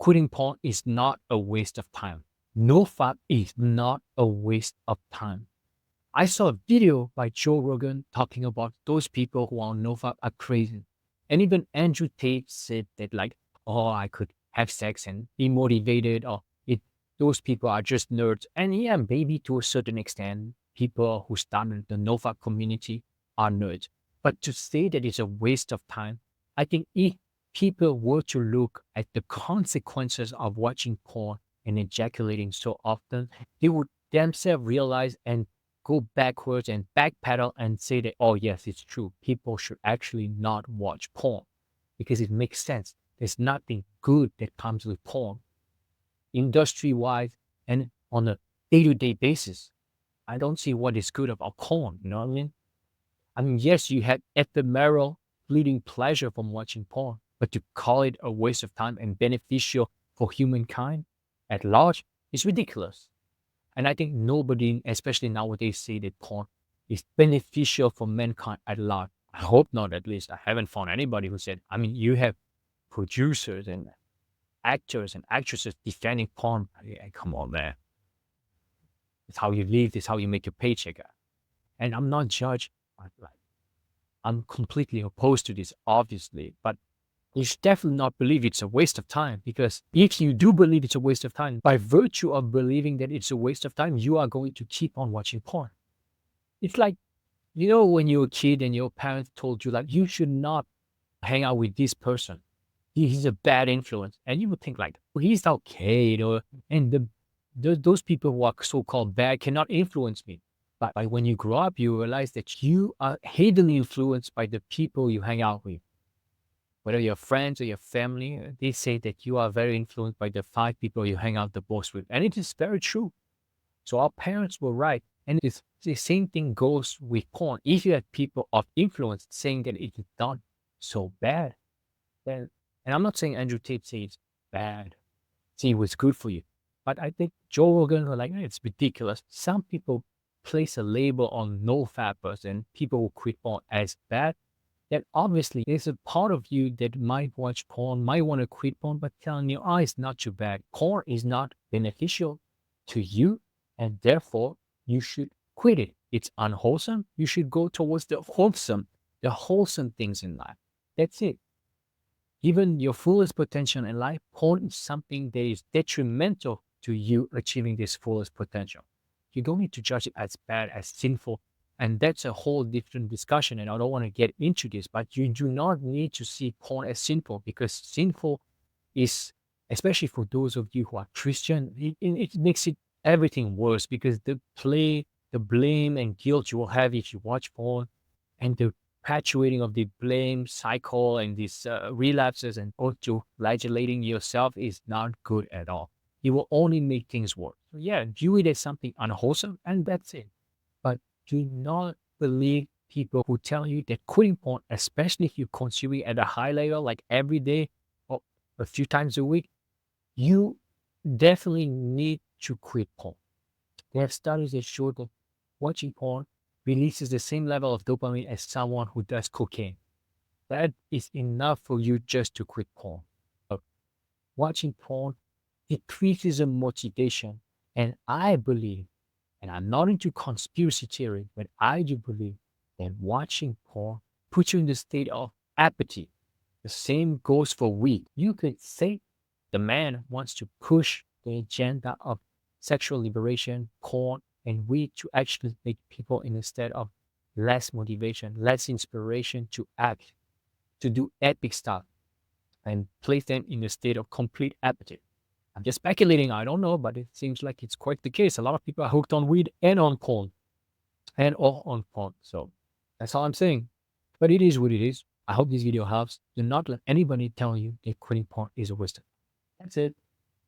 quitting porn is not a waste of time. NoFap is not a waste of time. I saw a video by Joe Rogan talking about those people who are on NoFap are crazy. And even Andrew Tate said that like, oh, I could have sex and be motivated, or those people are just nerds. And yeah, maybe to a certain extent, people who started the NoFap community are nerds. But to say that it's a waste of time, I think if people were to look at the consequences of watching porn and ejaculating so often, they would themselves realize and go backwards and backpedal and say that, oh, yes, it's true. People should actually not watch porn because it makes sense. There's nothing good that comes with porn, industry wise and on a day to day basis. I don't see what is good about porn. You know what I mean? I mean, yes, you had ephemeral, fleeting pleasure from watching porn, but to call it a waste of time and beneficial for humankind at large is ridiculous. And I think nobody, especially nowadays, say that porn is beneficial for mankind at large. I hope not, at least. I haven't found anybody who said, I mean, you have producers and actors and actresses defending porn. Yeah, come on, man. It's how you live, it's how you make your paycheck. And I'm not judged. I'm completely opposed to this, obviously, but you should definitely not believe it's a waste of time, because if you do believe it's a waste of time, by virtue of believing that it's a waste of time, you are going to keep on watching porn. It's like, when you were a kid and your parents told you like, you should not hang out with this person. He's a bad influence. And you would think like, well, he's okay, and those people who are so-called bad cannot influence me. But when you grow up, you realize that you are heavily influenced by the people you hang out with. Whether your friends or your family, they say that you are very influenced by the 5 people you hang out the most with. And it is very true. So our parents were right. And it's the same thing goes with porn. If you have people of influence saying that it is not so bad, then, and I'm not saying Andrew Tate says it's bad, see, it was good for you. But I think Joe Rogan was like, it's ridiculous. Some people place a label on NoFappers and people who quit porn as bad. Then obviously there's a part of you that might watch porn, might want to quit porn, but telling you, oh, it's not too bad. Porn is not beneficial to you, and therefore you should quit it. It's unwholesome. You should go towards the wholesome things in life. That's it. Given your fullest potential in life, porn is something that is detrimental to you achieving this fullest potential. You don't need to judge it as bad, as sinful. And that's a whole different discussion. And I don't want to get into this, but you do not need to see porn as sinful, because sinful is, especially for those of you who are Christian, it makes it everything worse, because the blame and guilt you will have if you watch porn, and the perpetuating of the blame cycle and these relapses and auto-flagellating yourself is not good at all. It will only make things worse. So yeah, view it as something unwholesome, and that's it. But do not believe people who tell you that quitting porn, especially if you consume it at a high level, like every day or a few times a week, you definitely need to quit porn. There have studies that show that watching porn releases the same level of dopamine as someone who does cocaine. That is enough for you just to quit porn. But watching porn increases the motivation. And I believe, and I'm not into conspiracy theory, but I do believe that watching porn puts you in the state of apathy. The same goes for weed. You could say the man wants to push the agenda of sexual liberation, porn, and weed to actually make people in a state of less motivation, less inspiration to act, to do epic stuff, and place them in a state of complete apathy. I'm just speculating, I don't know, but it seems like it's quite the case. A lot of people are hooked on weed and on porn, and or on porn. So that's all I'm saying. But it is what it is. I hope this video helps. Do not let anybody tell you that quitting porn is a waste of time. That's it.